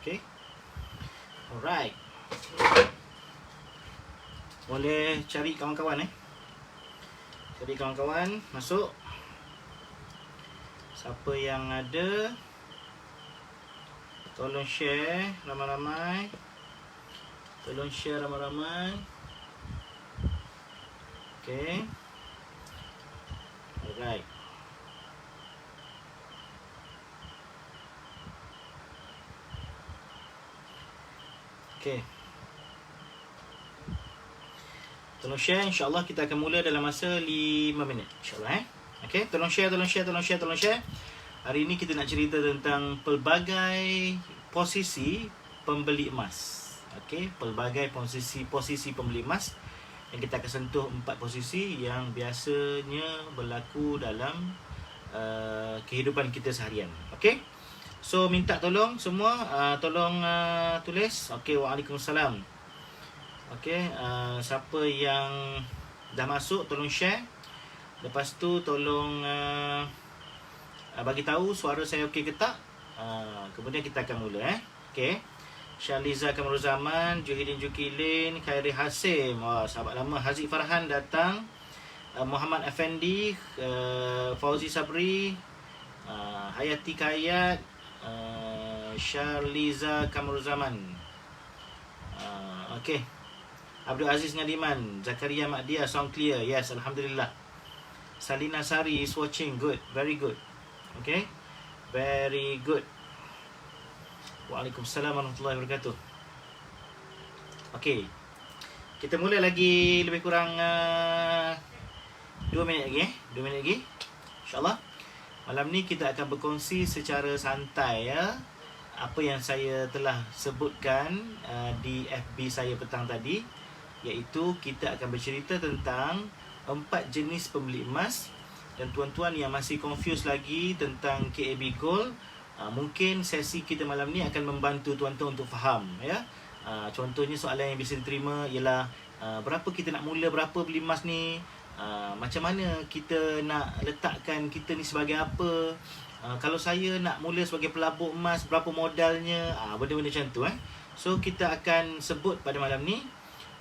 Okay. Alright. Boleh cari kawan-kawan Cari kawan-kawan, masuk. Siapa yang ada, tolong share ramai-ramai. Tolong share ramai-ramai. Okay. Alright. Okay. Tolong share, insyaAllah kita akan mula dalam masa 5 minit, insyaAllah Okay, tolong share. Hari ini kita nak cerita tentang pelbagai posisi pembeli emas. Okay, pelbagai posisi pembeli emas. Yang kita akan sentuh 4 posisi yang biasanya berlaku dalam kehidupan kita seharian. Okay, so minta tolong semua, tolong tulis. Okay, waalaikumsalam. Okay, siapa yang dah masuk tolong share. Lepas tu tolong bagi tahu suara saya okey ke tak. Kemudian kita akan mula Okay. Syaliza Kamaruzaman, Juhidin Jukilin, Khairi Hasim, sahabat lama. Haziq Farhan datang, Muhammad Effendi, Fauzi Sabri, Hayati Kayat, Syaliza Kamaruzaman. Okay. Abdul Aziz Ngadiman, Zakaria Makdia, sound clear. Yes, Alhamdulillah. Salina Sari is watching. Good, very good. Okay, very good. Waalaikumsalam warahmatullahi wabarakatuh. Okay, kita mula lagi lebih kurang 2 minit lagi 2 minit lagi, InsyaAllah. Malam ni kita akan berkongsi secara santai apa yang saya telah sebutkan di FB saya petang tadi, iaitu kita akan bercerita tentang 4 jenis pembeli emas. Dan tuan-tuan yang masih confused lagi tentang KAB Gold, mungkin sesi kita malam ni akan membantu tuan-tuan untuk faham contohnya soalan yang bisa diterima ialah berapa kita nak mula, berapa beli emas ni, macam mana kita nak letakkan kita ni sebagai apa, kalau saya nak mula sebagai pelabur emas, berapa modalnya, benda-benda macam tu So kita akan sebut pada malam ni.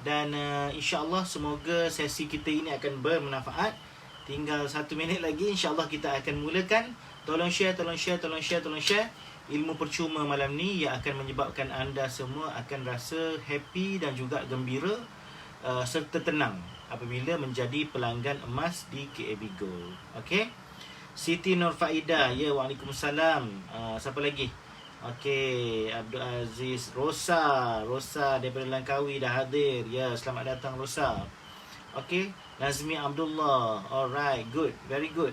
Dan insyaAllah semoga sesi kita ini akan bermanfaat. Tinggal 1 minit lagi, insyaAllah kita akan mulakan. Tolong share. Ilmu percuma malam ni yang akan menyebabkan anda semua akan rasa happy dan juga gembira serta tenang apabila menjadi pelanggan emas di KAB Gold. Okay, Siti Nur Faidah, ya, waalaikumsalam. Siapa lagi? Okay, Abdul Aziz, Rosa daripada Langkawi dah hadir. Ya, selamat datang Rosa. Okay, Nazmi Abdullah. Alright, good, very good.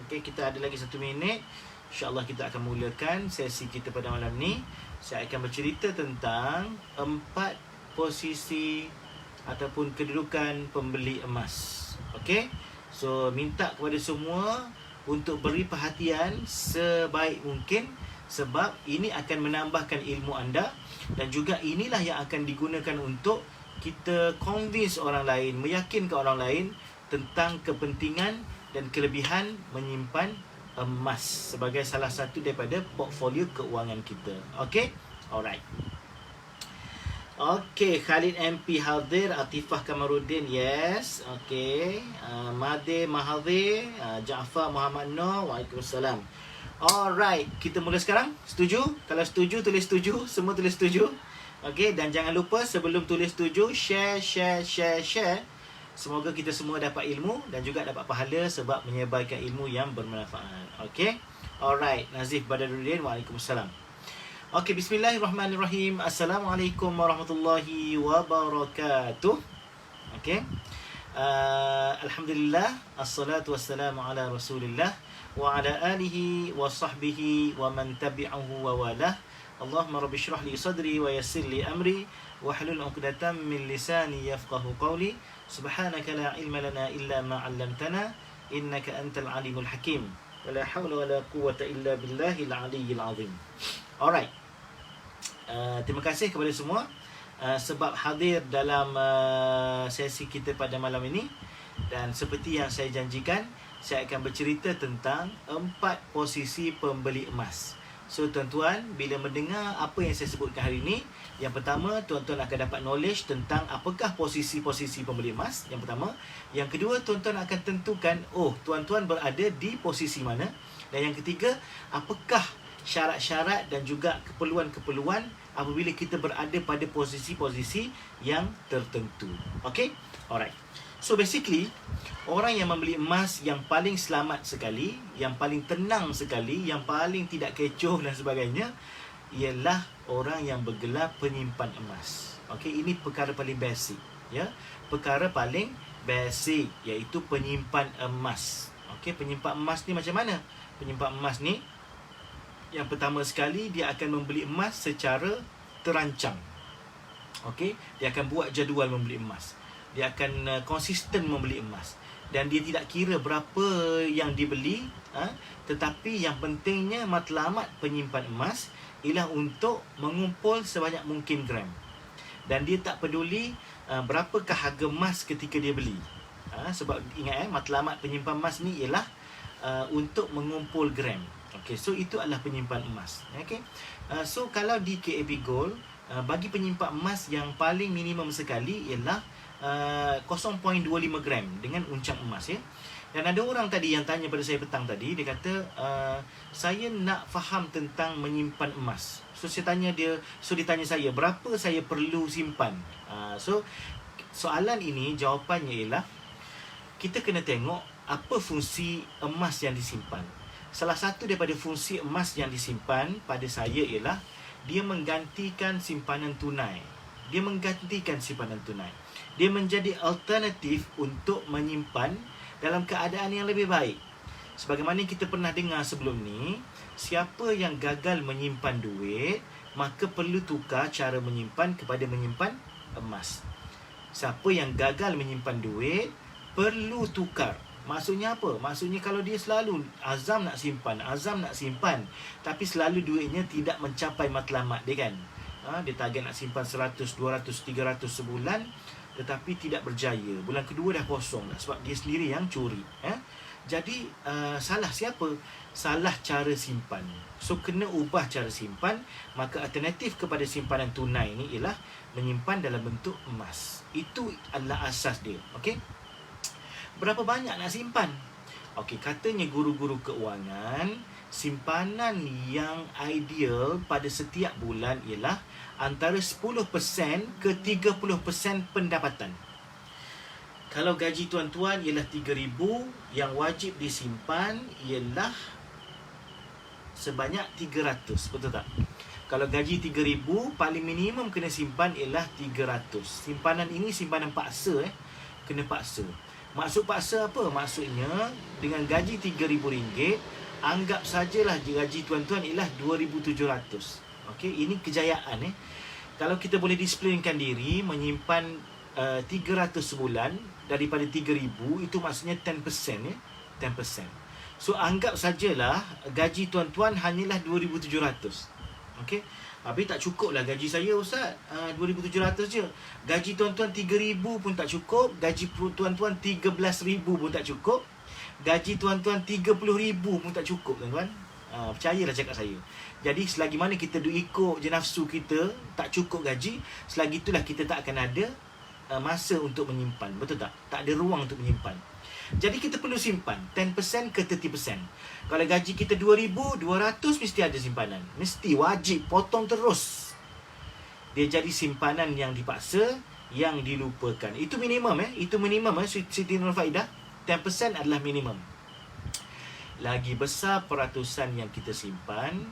Okay, kita ada lagi 1 minit. InsyaAllah kita akan mulakan sesi kita pada malam ni. Saya akan bercerita tentang 4 posisi ataupun kedudukan pembeli emas. Okay, so minta kepada semua untuk beri perhatian sebaik mungkin, sebab ini akan menambahkan ilmu anda. Dan juga inilah yang akan digunakan untuk kita convince orang lain, meyakinkan orang lain tentang kepentingan dan kelebihan menyimpan emas sebagai salah satu daripada portfolio keuangan kita. Okay, alright. Okay, Khalid MP hadir, Atifah Kamarudin, yes. Okay, Made Mahathir, Jaafar Muhammad Noor, waalaikumsalam. Alright, kita mula sekarang. Setuju? Kalau setuju, tulis setuju. Semua tulis setuju. Okay, dan jangan lupa sebelum tulis setuju, share. Semoga kita semua dapat ilmu dan juga dapat pahala sebab menyebarkan ilmu yang bermanfaat. Okay, alright. Nazif Badaruddin, waalaikumsalam. Okay, bismillahirrahmanirrahim. Assalamualaikum warahmatullahi wabarakatuh. Okay, Alhamdulillah, assalatu wassalamu ala rasulillah wa ala alihi wa sahbihi wa man tabi'ahu wa walah. Allahumma rabbi syrah li sadri wa yassir li amri wa hlul 'uqdatam min lisani yafqahu qawli. Subhanaka la ilma lana illa ma 'allamtana innaka antal alimul hakim. Wa la hawla wa la quwwata illa billahil aliyyil azim. Alright. Terima kasih kepada semua sebab hadir dalam sesi kita pada malam ini. Dan seperti yang saya janjikan, saya akan bercerita tentang 4 posisi pembeli emas. So tuan-tuan, bila mendengar apa yang saya sebutkan hari ini, yang pertama, tuan-tuan akan dapat knowledge tentang apakah posisi-posisi pembeli emas. Yang pertama. Yang kedua, tuan-tuan akan tentukan, tuan-tuan berada di posisi mana. Dan yang ketiga, apakah syarat-syarat dan juga keperluan-keperluan apabila kita berada pada posisi-posisi yang tertentu. Okay? Alright. So basically, orang yang membeli emas yang paling selamat sekali, yang paling tenang sekali, yang paling tidak kecoh dan sebagainya, ialah orang yang bergelar penyimpan emas. Okey, ini perkara paling basic, ya. Perkara paling basic iaitu penyimpan emas. Okey, penyimpan emas ni macam mana? Penyimpan emas ni yang pertama sekali dia akan membeli emas secara terancang. Okey, dia akan buat jadual membeli emas. Dia akan konsisten membeli emas. Dan dia tidak kira berapa yang dibeli, tetapi yang pentingnya matlamat penyimpan emas ialah untuk mengumpul sebanyak mungkin gram. Dan dia tak peduli berapakah harga emas ketika dia beli. Sebab ingat, matlamat penyimpan emas ni ialah untuk mengumpul gram. Okay, so itu adalah penyimpan emas. Okay, so kalau di KAB Gold, bagi penyimpan emas yang paling minimum sekali ialah 0.25 gram dengan uncang emas, ya. Dan ada orang tadi yang tanya pada saya petang tadi, dia kata saya nak faham tentang menyimpan emas. So saya tanya dia, dia tanya saya berapa saya perlu simpan. So soalan ini jawapannya ialah kita kena tengok apa fungsi emas yang disimpan. Salah satu daripada fungsi emas yang disimpan pada saya ialah dia menggantikan simpanan tunai. Dia menggantikan simpanan tunai. Dia menjadi alternatif untuk menyimpan dalam keadaan yang lebih baik. Sebagaimana kita pernah dengar sebelum ni, siapa yang gagal menyimpan duit, maka perlu tukar cara menyimpan kepada menyimpan emas. Siapa yang gagal menyimpan duit, perlu tukar. Maksudnya apa? Maksudnya kalau dia selalu azam nak simpan, tapi selalu duitnya tidak mencapai matlamat dia, kan? Dia target nak simpan 100, 200, 300 sebulan, tetapi tidak berjaya. Bulan kedua dah kosong dah, sebab dia sendiri yang curi. Jadi salah siapa? Salah cara simpan. So kena ubah cara simpan. Maka alternatif kepada simpanan tunai ni ialah menyimpan dalam bentuk emas. Itu adalah asas dia. Okey. Berapa banyak nak simpan? Okey, katanya guru-guru keuangan, simpanan yang ideal pada setiap bulan ialah antara 10% ke 30% pendapatan. Kalau gaji tuan-tuan ialah 3,000, yang wajib disimpan ialah sebanyak 300, betul tak? Kalau gaji 3,000, paling minimum kena simpan ialah 300. Simpanan ini simpanan paksa, kena paksa. Maksud paksa apa? Maksudnya dengan gaji RM3,000, anggap sajalah gaji tuan-tuan ialah 2,700. Okey, ini kejayaan. Kalau kita boleh disiplinkan diri menyimpan 300 sebulan daripada 3,000, itu maksudnya 10%, 10%. So anggap sajalah gaji tuan-tuan hanyalah 2,700. Okey. Habis tak cukup lah gaji saya, Ustaz. 2,700 je. Gaji tuan-tuan 3,000 pun tak cukup. Gaji tuan-tuan 13,000 pun tak cukup. Gaji tuan-tuan 30,000 pun tak cukup, tuan-tuan. Percayalah cakap saya. Jadi selagi mana kita ikut je nafsu kita, tak cukup gaji, selagi itulah kita tak akan ada masa untuk menyimpan. Betul tak? Tak ada ruang untuk menyimpan. Jadi kita perlu simpan 10% ke 30%. Kalau gaji kita 2,200, mesti ada simpanan. Mesti, wajib, potong terus. Dia jadi simpanan yang dipaksa, yang dilupakan. Itu minimum. Itu minimum, Siti Nurfaidah. 10% adalah minimum. Lagi besar peratusan yang kita simpan,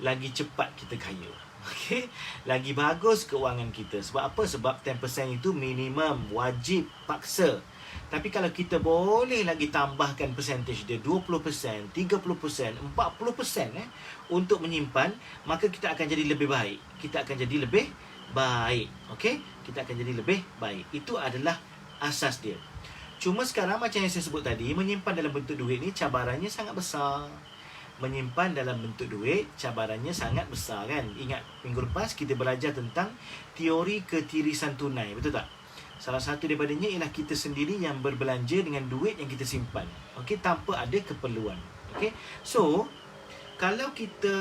lagi cepat kita kaya. Okey, lagi bagus keuangan kita. Sebab apa? Sebab 10% itu minimum, wajib, paksa. Tapi kalau kita boleh lagi tambahkan percentage dia 20%, 30%, 40% untuk menyimpan, maka kita akan jadi lebih baik. Kita akan jadi lebih baik. Okey? Kita akan jadi lebih baik. Itu adalah asas dia. Cuma sekarang macam yang saya sebut tadi, menyimpan dalam bentuk duit ni cabarannya sangat besar. Menyimpan dalam bentuk duit cabarannya sangat besar, kan? Ingat minggu lepas kita belajar tentang teori ketirisan tunai, betul tak? Salah satu daripadanya ialah kita sendiri yang berbelanja dengan duit yang kita simpan. Okey, tanpa ada keperluan. Okey. So, kalau kita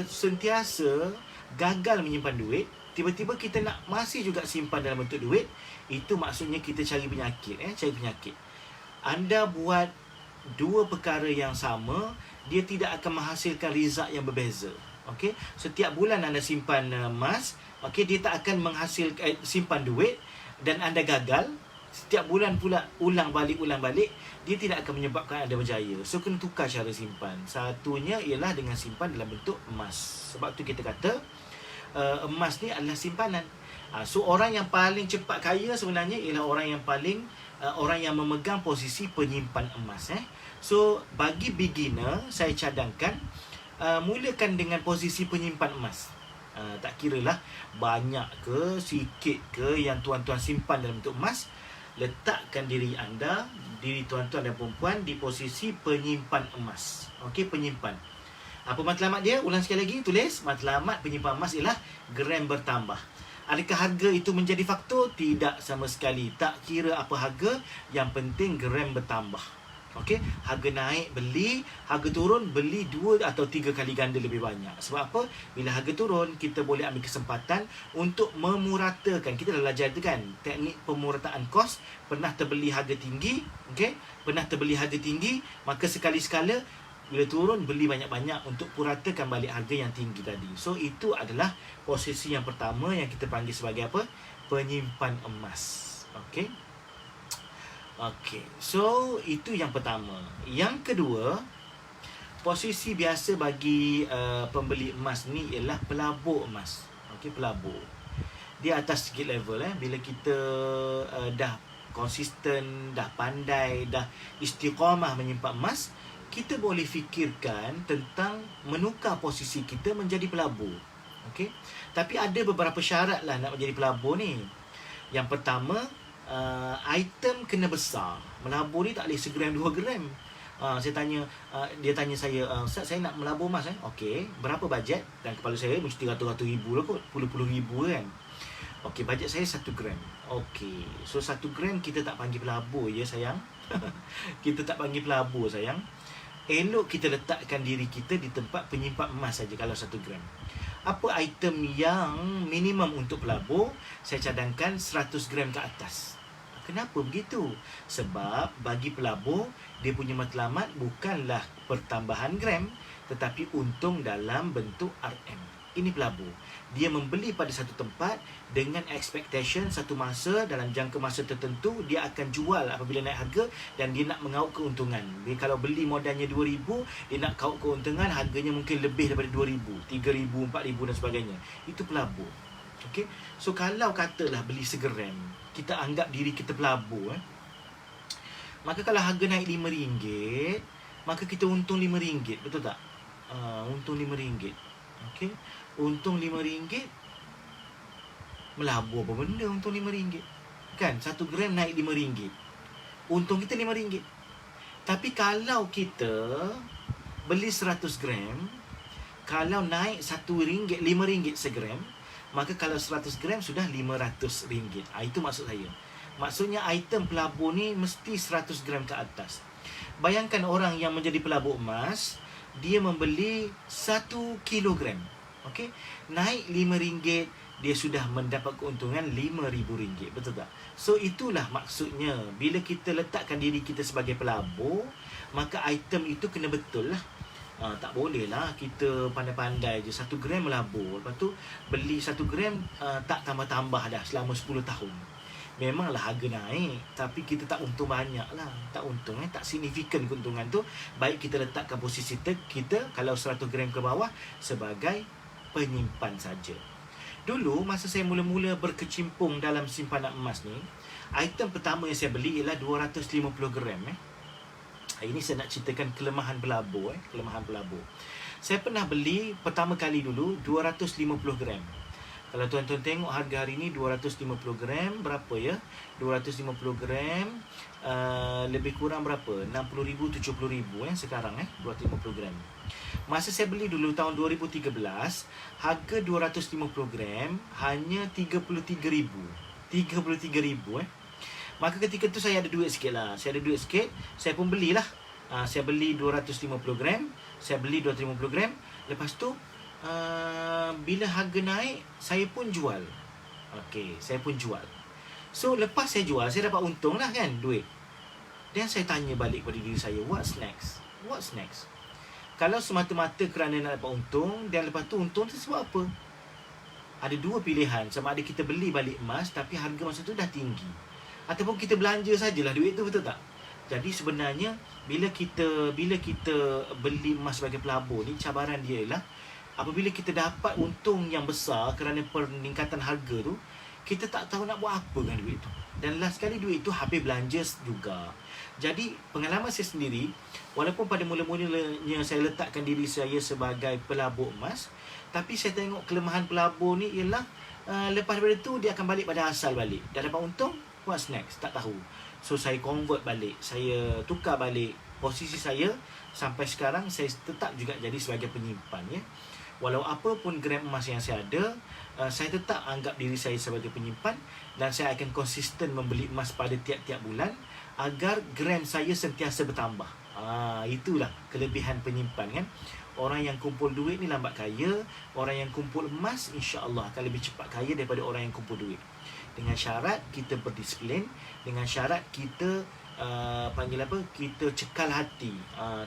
sentiasa gagal menyimpan duit, tiba-tiba kita nak masih juga simpan dalam bentuk duit, itu maksudnya kita cari penyakit. Cari penyakit. Anda buat dua perkara yang sama, dia tidak akan menghasilkan result yang berbeza. Okey, setiap bulan anda simpan emas, okey, dia tak akan menghasilkan simpan duit dan anda gagal. Setiap bulan pula ulang balik, dia tidak akan menyebabkan anda berjaya. So kena tukar cara simpan. Satunya ialah dengan simpan dalam bentuk emas. Sebab tu kita kata emas ni adalah simpanan. So orang yang paling cepat kaya sebenarnya ialah orang yang memegang posisi penyimpan emas. So bagi beginner, saya cadangkan mulakan dengan posisi penyimpan emas. Tak kiralah banyak ke sikit ke yang tuan-tuan simpan dalam bentuk emas, letakkan diri tuan-tuan dan perempuan di posisi penyimpan emas. Okey, penyimpan. Apa matlamat dia? Ulang sekali lagi, tulis. Matlamat penyimpan emas ialah gram bertambah. Adakah harga itu menjadi faktor? Tidak sama sekali. Tak kira apa harga, yang penting gram bertambah. Okey, harga naik beli, harga turun beli 2 atau 3 kali ganda lebih banyak. Sebab apa? Bila harga turun, kita boleh ambil kesempatan untuk memuratakan. Kita dah belajar tu kan, teknik pemurataan kos. Pernah terbeli harga tinggi, okey? Pernah terbeli harga tinggi, maka sekali-sekala bila turun beli banyak-banyak untuk puratakan balik harga yang tinggi tadi. So itu adalah posisi yang pertama yang kita panggil sebagai apa? Penyimpan emas. Okey. Okey, so itu yang pertama. Yang kedua, posisi biasa bagi pembeli emas ni ialah pelabur emas. Okey, pelabur. Dia atas sikit level. Bila kita dah konsisten, dah pandai, dah istiqamah menyimpan emas, kita boleh fikirkan tentang menukar posisi kita menjadi pelabur. Okey, tapi ada beberapa syarat lah nak menjadi pelabur ni. Yang pertama, item kena besar. Melabur ni tak boleh segram 2 gram. Saya tanya, dia tanya saya, Ustaz, saya nak melabur emas. Okey, berapa bajet? Dan kepala saya mesti ratus-ratus ribu lah kot, puluh-puluh ribu kan. Okey, bajet saya 1 gram. Okey, so 1 gram kita tak panggil pelabur ya sayang. Kita tak panggil pelabur sayang. Elok kita letakkan diri kita di tempat penyimpan emas saja kalau 1 gram. Apa item yang minimum untuk pelabur? Saya cadangkan 100 gram ke atas. Kenapa begitu? Sebab bagi pelabur, dia punya matlamat bukanlah pertambahan gram, tetapi untung dalam bentuk RM. Ini pelabur. Dia membeli pada satu tempat dengan expectation satu masa, dalam jangka masa tertentu, dia akan jual apabila naik harga dan dia nak mengauk keuntungan. Dia kalau beli modalnya 2,000, dia nak kauk keuntungan, harganya mungkin lebih daripada 2,000, 3,000, 4,000 dan sebagainya. Itu pelabur. Okay? So kalau katalah beli segeram, kita anggap diri kita pelabur, maka kalau harga naik RM5, maka kita untung RM5, betul tak? Untung RM5. Okey, untung RM5. Melabur apa benda untung RM5? Kan 1 gram naik RM5. Untung kita RM5. Tapi kalau kita beli 100 gram, kalau naik RM1, RM5 segram, maka kalau 100 gram sudah RM500. Itu maksud saya. Maksudnya item pelabur ni mesti 100 gram ke atas. Bayangkan orang yang menjadi pelabur emas, dia membeli 1 kilogram. Okey, naik RM5, dia sudah mendapat keuntungan RM5,000. Betul tak? So itulah maksudnya, bila kita letakkan diri kita sebagai pelabur, maka item itu kena betul lah. Tak boleh lah kita pandai-pandai je 1 gram melabur, lepas tu beli 1 gram tak tambah-tambah dah selama 10 tahun. Memanglah harga naik, tapi kita tak untung banyak lah. Tak untung, tak signifikan keuntungan tu. Baik kita letakkan posisi kita kalau 100 gram ke bawah sebagai penyimpan saja. Dulu masa saya mula-mula berkecimpung dalam simpanan emas ni, item pertama yang saya beli ialah 250 gram. Ini saya nak ceritakan kelemahan pelabur. Kelemahan pelabur. Saya pernah beli pertama kali dulu 250 gram. Kalau tuan-tuan tengok harga hari ni 250 gram berapa ya? 250 gram lebih kurang berapa? 60,000, 70,000 sekarang 250 gram. Masa saya beli dulu tahun 2013, harga 250 gram hanya 33,000. 33,000 Maka ketika tu saya ada duit sikit lah. Saya ada duit sikit, saya pun belilah. Saya beli 250 gram, saya beli 250 gram. Lepas tu bila harga naik, saya pun jual. Okey, saya pun jual. So lepas saya jual, saya dapat untung lah kan, duit. Dan saya tanya balik pada diri saya, what's next? What's next? Kalau semata-mata kerana nak dapat untung, dan lepas tu untung tu sebab apa? Ada dua pilihan, sama ada kita beli balik emas tapi harga masa tu dah tinggi, ataupun kita belanja sajalah duit tu, betul tak? Jadi sebenarnya bila kita beli emas sebagai pelabur ni, cabaran dia ialah apabila kita dapat untung yang besar kerana peningkatan harga tu, kita tak tahu nak buat apa dengan duit tu. Dan last kali duit tu habis belanja juga. Jadi pengalaman saya sendiri, walaupun pada mula-mulanya saya letakkan diri saya sebagai pelabur emas, tapi saya tengok kelemahan pelabur ni ialah lepas daripada tu dia akan balik pada asal balik. Dah dapat untung, what's next? Tak tahu. So saya convert balik, saya tukar balik posisi saya. Sampai sekarang saya tetap juga jadi sebagai penyimpan, ya. Walau apa pun gram emas yang saya ada, saya tetap anggap diri saya sebagai penyimpan, dan saya akan konsisten membeli emas pada tiap-tiap bulan agar gram saya sentiasa bertambah. Itulah kelebihan penyimpan, kan. Orang yang kumpul duit ni lambat kaya, orang yang kumpul emas insya-Allah akan lebih cepat kaya daripada orang yang kumpul duit. Dengan syarat kita berdisiplin, dengan syarat kita kita cekal hati,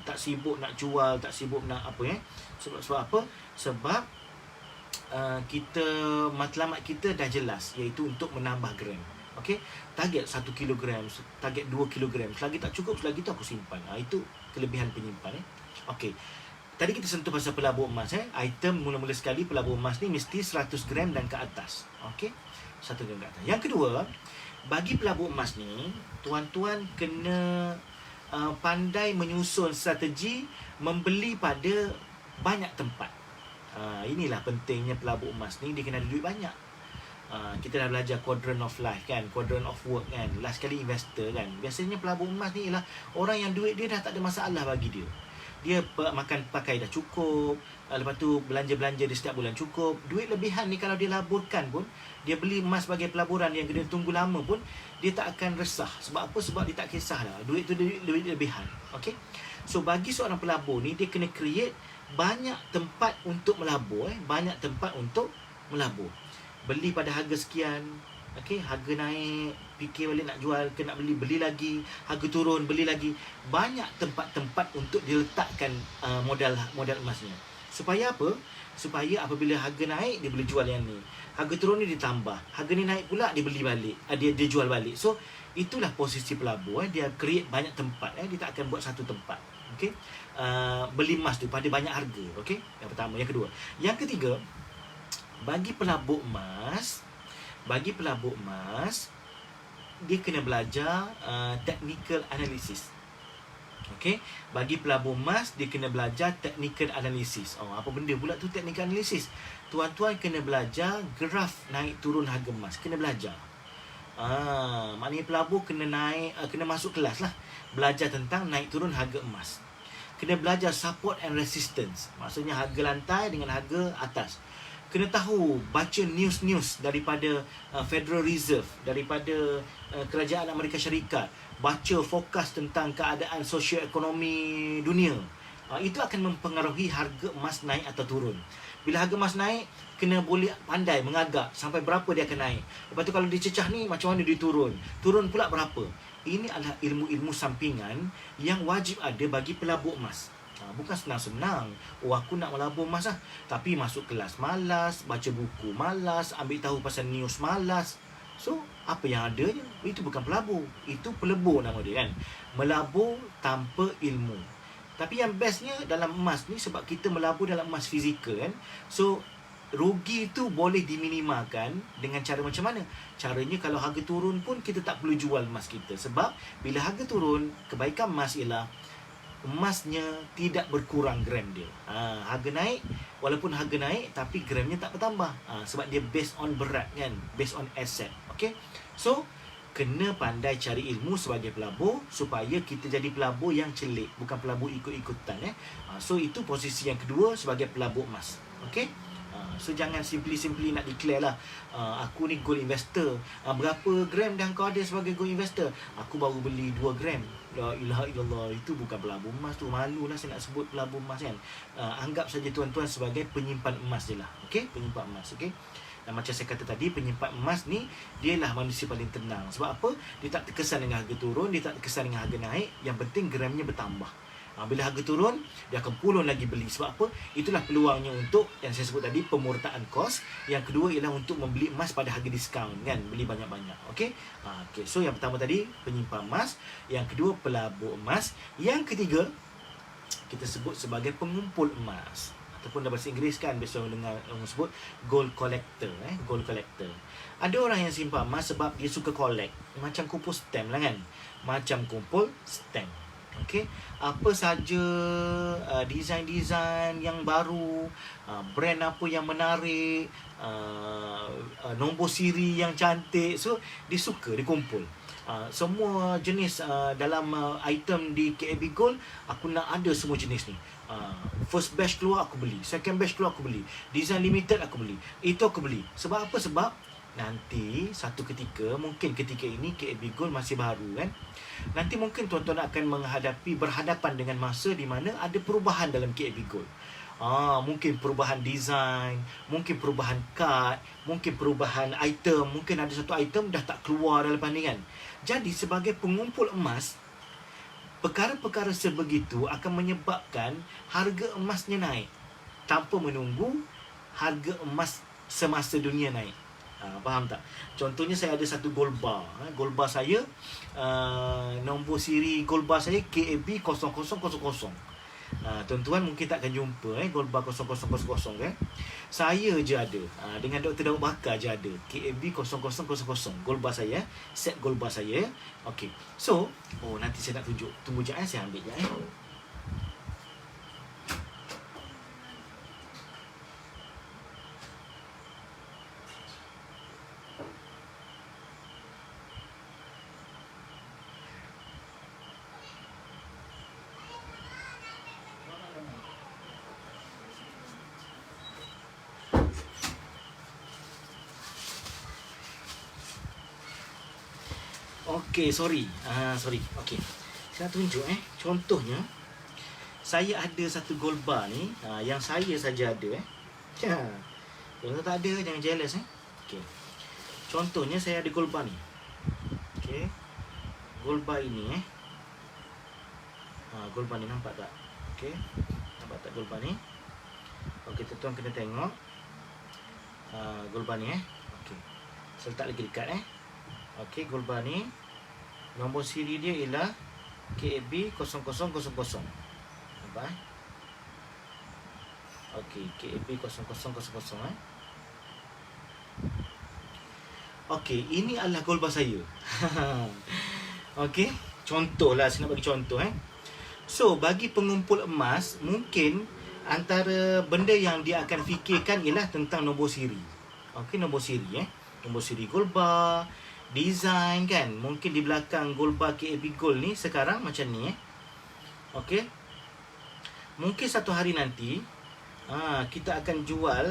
tak sibuk nak jual, tak sibuk nak apa, ya. Sebab apa? Sebab kita matlamat kita dah jelas, iaitu untuk menambah gram. Okey, target 1 kilogram, target 2 kilogram. Selagi tak cukup, selagi tu aku simpan. Itu kelebihan penyimpan, Okey. Tadi kita sentuh pasal pelabur emas, Item mula-mula sekali pelabur emas ni mesti 100 gram dan ke atas. Okey. 1 gram ke atas. Yang kedua, bagi pelabur emas ni, tuan-tuan kena pandai menyusun strategi membeli pada banyak tempat. Inilah pentingnya pelabur emas ni, dia kena ada duit banyak. Kita dah belajar quadrant of life, kan, quadrant of work, kan. Last kali investor, kan. Biasanya pelabur emas ni ialah orang yang duit dia dah tak ada masalah bagi dia. Dia makan pakai dah cukup, lepas tu belanja-belanja dia setiap bulan cukup. Duit lebihan ni kalau dia laburkan pun, dia beli emas sebagai pelaburan yang kena tunggu lama pun, dia tak akan resah. Sebab apa? Sebab dia tak kisah dah, duit tu duit lebihan. Okay. So bagi seorang pelabur ni, dia kena create banyak tempat untuk melabur, banyak tempat untuk melabur. Beli pada harga sekian, okey, harga naik, fikir balik nak jual ke nak beli lagi, harga turun, beli lagi. Banyak tempat-tempat untuk diletakkan modal emasnya. Supaya apa? Supaya apabila harga naik, dia boleh jual yang ni. Harga turun ni ditambah. Harga ni naik pula, dia beli balik. Dia jual balik. So, itulah posisi pelabur. Dia create banyak tempat. Dia tak akan buat satu tempat. Okey. Beli emas tu pada banyak harga. Okey. Yang pertama. Yang kedua. Yang ketiga, bagi pelabur emas, dia kena belajar technical analysis. Okey, bagi pelabur emas dia kena belajar technical analysis. Apa benda pula tu technical analysis? Tuan-tuan kena belajar graf naik turun harga emas, kena belajar. Maknanya pelabur kena masuk kelas lah, belajar tentang naik turun harga emas. Kena belajar support and resistance, maksudnya harga lantai dengan harga atas. Kena tahu, baca news daripada Federal Reserve, daripada Kerajaan Amerika Syarikat. Baca fokus tentang keadaan sosio-ekonomi dunia. Itu akan mempengaruhi harga emas naik atau turun. Bila harga emas naik, kena boleh pandai mengagak sampai berapa dia akan naik. Lepas tu kalau dia cecah ni, macam mana dia turun. Turun pula berapa. Ini adalah ilmu-ilmu sampingan yang wajib ada bagi pelabur emas. Bukan senang-senang, aku nak melabur emas lah, tapi masuk kelas malas, baca buku malas, ambil tahu pasal news malas. So, apa yang adanya, itu bukan pelabur, itu pelebur nama dia, kan. Melabur tanpa ilmu. Tapi yang bestnya dalam emas ni, sebab kita melabur dalam emas fizikal, kan. So, rugi itu boleh diminimalkan dengan cara macam mana? Caranya kalau harga turun pun kita tak perlu jual emas kita. Sebab bila harga turun, kebaikan emas ialah emasnya tidak berkurang gram dia. Harga naik, walaupun harga naik tapi gramnya tak bertambah. Sebab dia based on berat, kan, based on asset. Okay. So kena pandai cari ilmu sebagai pelabur supaya kita jadi pelabur yang celik, bukan pelabur ikut-ikutan. So itu posisi yang kedua sebagai pelabur emas. Okay. So jangan simply nak declare lah, aku ni gold investor. Berapa gram dah kau ada sebagai gold investor? Aku baru beli 2 gram. La ilaha illallah, itu bukan pelabur emas tu. Malulah saya nak sebut pelabur emas kan. Anggap saja tuan-tuan sebagai penyimpan emas je lah. Okey, penyimpan emas. Okey. Dan macam saya kata tadi, penyimpan emas ni dialah manusia paling tenang. Sebab apa? Dia tak terkesan dengan harga turun, dia tak terkesan dengan harga naik. Yang penting gramnya bertambah. Bila harga turun, dia akan pulun lagi beli. Sebab apa? Itulah peluangnya untuk yang saya sebut tadi, pemurtaan kos. Yang kedua ialah untuk membeli emas pada harga diskaun kan, beli banyak-banyak. Okey. Okey. So yang pertama tadi penyimpan emas, yang kedua pelabur emas, yang ketiga kita sebut sebagai pengumpul emas, ataupun dalam bahasa Inggeris kan biasa dengar orang sebut gold collector. Gold collector. Ada orang yang simpan emas sebab dia suka collect, macam kumpul stamp lah kan, macam kumpul stamp. Okey, apa saja design-design yang baru, brand apa yang menarik, nombor siri yang cantik, so dia suka, dia kumpul. Semua jenis dalam item di KAB Gold, aku nak ada semua jenis ni. First batch keluar aku beli, second batch keluar aku beli, design limited aku beli, itu aku beli. Sebab apa? Sebab nanti satu ketika, mungkin ketika ini KAB Gold masih baru kan, nanti mungkin tuan-tuan akan berhadapan dengan masa di mana ada perubahan dalam KAB Gold. Mungkin perubahan design, mungkin perubahan kad, mungkin perubahan item, mungkin ada satu item dah tak keluar dalam bandingan. Jadi sebagai pengumpul emas, perkara-perkara sebegitu akan menyebabkan harga emasnya naik tanpa menunggu harga emas semasa dunia naik. Faham tak? Contohnya saya ada satu gold bar. Gold bar saya, nombor siri gold bar saya KAB 0000. Tuan-tuan mungkin tak akan jumpa gold bar 0000 kan. Saya je ada, dengan Dr. Daud Bakar je ada KAB 0000 gold bar saya, set gold bar saya. Okey. So, nanti saya nak tunjuk. Tunggu jap saya ambil jap Okey, sorry. Okey. Saya nak tunjuk contohnya saya ada satu gold bar ni, yang saya saja ada Kalau tak ada jangan jealous Okey. Contohnya saya ada gold bar ni. Okey. Gold bar ini gold bar ni nampak tak? Okey. Nampak tak gold bar ni? Okey, tuan-tuan kena tengok gold bar ni Okey. Saya letak lagi dekat Okey, gold bar ni nombor siri dia ialah KAB 0000. Nampak Okey, KAB 0000 Okey, ini adalah gold bar saya. Okey, contohlah, saya nak bagi contoh So, bagi pengumpul emas, mungkin antara benda yang dia akan fikirkan ialah tentang nombor siri. Okey, nombor siri nombor siri gold bar, design kan. Mungkin di belakang gold bar KAB Gold ni sekarang macam ni Okey. Mungkin satu hari nanti kita akan jual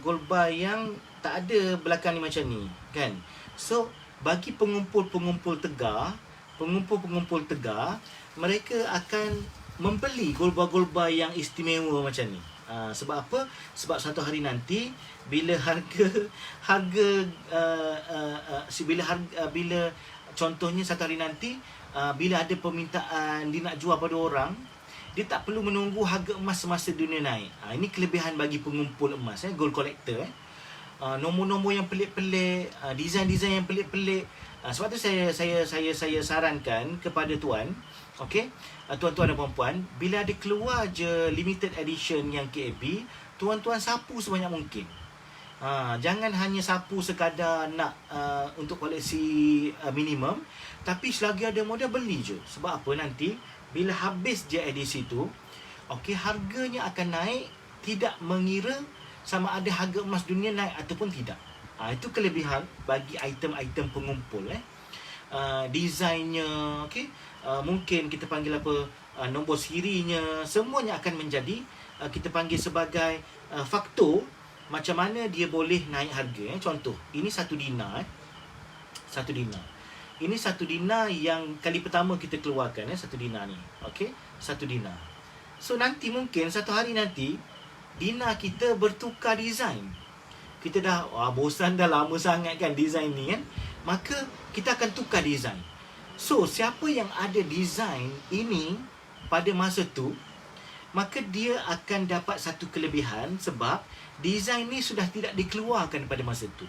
gold bar yang tak ada belakang ni macam ni kan. So bagi pengumpul-pengumpul tegar, mereka akan membeli gold bar yang istimewa macam ni. Sebab apa? Sebab satu hari nanti bila bila contohnya satu hari nanti bila ada permintaan dia nak jual pada orang, dia tak perlu menunggu harga emas semasa dunia naik. Ini kelebihan bagi pengumpul emas gold collector nombor-nombor yang pelik-pelik, design-design yang pelik-pelik. Sebab tu saya sarankan kepada tuan, okey, tuan-tuan dan puan-puan, bila ada keluar je limited edition yang KAB, tuan-tuan sapu sebanyak mungkin. Jangan hanya sapu sekadar nak untuk koleksi minimum, tapi selagi ada modal beli je. Sebab apa? Nanti bila habis je edisi tu, okey, harganya akan naik tidak mengira sama ada harga emas dunia naik ataupun tidak. Itu kelebihan bagi item-item pengumpul desainnya, okey, mungkin kita panggil apa, nombor sirinya, semuanya akan menjadi kita panggil sebagai faktor macam mana dia boleh naik harga. Contoh, ini satu dinar. Satu dinar. Ini satu dinar yang kali pertama kita keluarkan. Satu dinar ni. Okey, satu dinar. So nanti mungkin satu hari nanti dinar kita bertukar design. Kita dah bosan dah lama sangat kan design ni kan. Maka kita akan tukar design. So siapa yang ada design ini pada masa tu, maka dia akan dapat satu kelebihan sebab design ni sudah tidak dikeluarkan pada masa tu.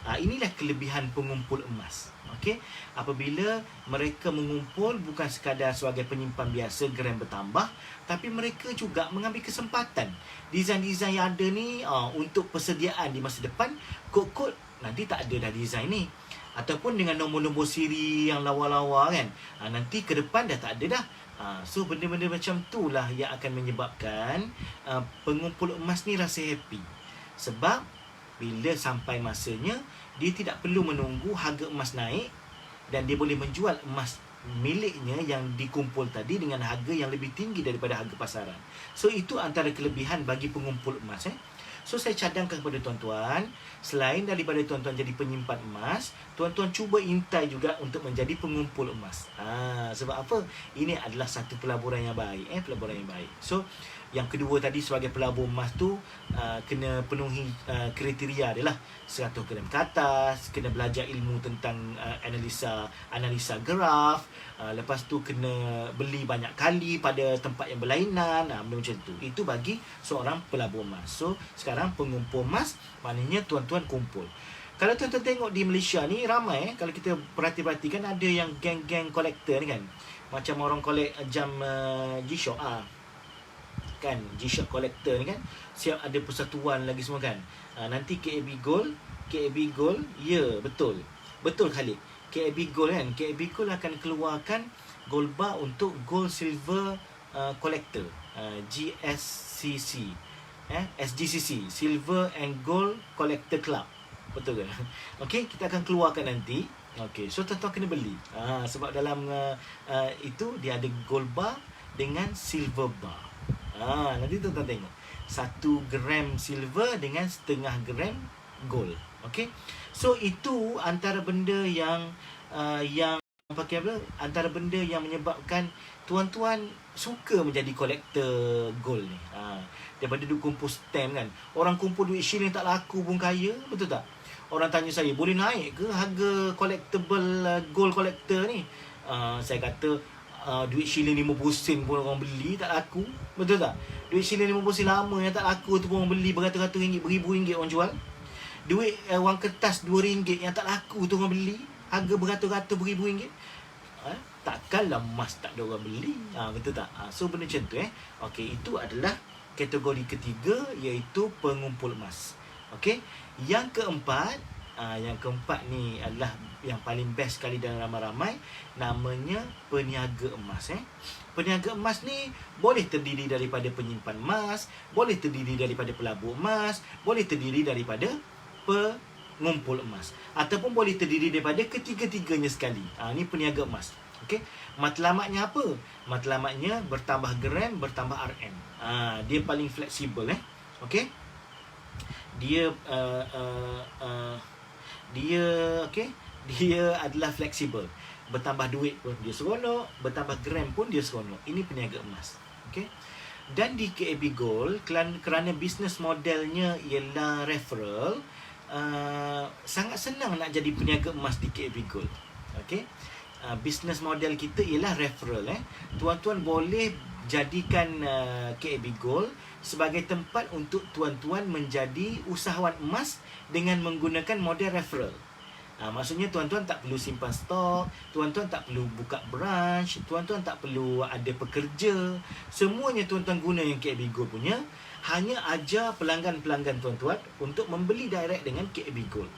Inilah kelebihan pengumpul emas. Okey, apabila mereka mengumpul bukan sekadar sebagai penyimpan biasa gram bertambah, tapi mereka juga mengambil kesempatan design-design yang ada ni untuk persediaan di masa depan. Kod-kod nanti tak ada dah design ni, ataupun dengan nombor-nombor siri yang lawa-lawa kan, nanti ke depan dah tak ada dah. So benda-benda macam tu lah yang akan menyebabkan pengumpul emas ni rasa happy. Sebab bila sampai masanya, dia tidak perlu menunggu harga emas naik dan dia boleh menjual emas miliknya yang dikumpul tadi dengan harga yang lebih tinggi daripada harga pasaran. So itu antara kelebihan bagi pengumpul emas. So saya cadangkan kepada tuan-tuan, selain daripada tuan-tuan jadi penyimpan emas, tuan-tuan cuba intai juga untuk menjadi pengumpul emas. Sebab apa? Ini adalah satu pelaburan yang baik. Pelaburan yang baik. So yang kedua tadi sebagai pelabur emas tu kena penuhi kriteria adalah 100 gram ke atas, kena belajar ilmu tentang analisa graf, lepas tu kena beli banyak kali pada tempat yang berlainan, benda macam tu. Itu bagi seorang pelabur emas. So sekarang pengumpul emas maknanya tuan-tuan kumpul. Kalau tuan-tuan tengok di Malaysia ni ramai kalau kita perhatikan ada yang geng-geng kolektor ni kan. Macam orang collect jam G-Shock kan, G-Shock collector ni kan, siap ada persatuan lagi semua kan. Nanti KAB Gold, ya betul Khalid. KAB Gold kan, KAB Gold akan keluarkan gold bar untuk gold silver collector, GSCC, SGCC, Silver and Gold Collector Club. Betul ke? Okey, kita akan keluarkan nanti. Okey, so tuan-tuan kena beli. Sebab dalam itu dia ada gold bar dengan silver bar. Nanti tuan-tuan tengok 1 gram silver dengan setengah gram gold. Okey. So itu antara benda yang pakai apa? Antara benda yang menyebabkan tuan-tuan suka menjadi kolektor gold ni. Daripada duk kumpul stamp kan. Orang kumpul duit shilling tak laku pun kaya, betul tak? Orang tanya saya, boleh naik ke harga collectible gold collector ni? Saya kata duit shilling 50 sen pun orang beli tak laku, betul tak? Duit shilling 50 sen lama yang tak laku tu pun orang beli beratus-ratus ringgit, beribu ringgit orang jual. Duit wang kertas RM2 yang tak laku tu orang beli, harga beratus-ratus beribu ringgit. Takkanlah emas tak ada orang beli. Betul tak? So benda macam tu Okey, itu adalah kategori ketiga, iaitu pengumpul emas. Okey. Yang keempat ni adalah yang paling best sekali dalam ramai-ramai, namanya peniaga emas. Peniaga emas ni boleh terdiri daripada penyimpan emas, boleh terdiri daripada pelabur emas, boleh terdiri daripada pengumpul emas, ataupun boleh terdiri daripada ketiga-tiganya sekali. Ni peniaga emas. Okey. Matlamatnya apa? Matlamatnya bertambah gram, bertambah RM. Dia paling fleksibel. Okey. Dia okey, dia adalah fleksibel. Bertambah duit pun dia seronok, bertambah gram pun dia seronok. Ini peniaga emas. Okey. Dan di KAB Gold, kerana bisnes modelnya ialah referral, sangat senang nak jadi peniaga emas di KAB Gold. Okey. Bisnes model kita ialah referral. Tuan-tuan boleh jadikan KAB Gold sebagai tempat untuk tuan-tuan menjadi usahawan emas dengan menggunakan model referral. Maksudnya tuan-tuan tak perlu simpan stok, tuan-tuan tak perlu buka branch, tuan-tuan tak perlu ada pekerja. Semuanya tuan-tuan guna yang KAB Gold punya. Hanya ajar pelanggan-pelanggan tuan-tuan untuk membeli direct dengan KAB Gold.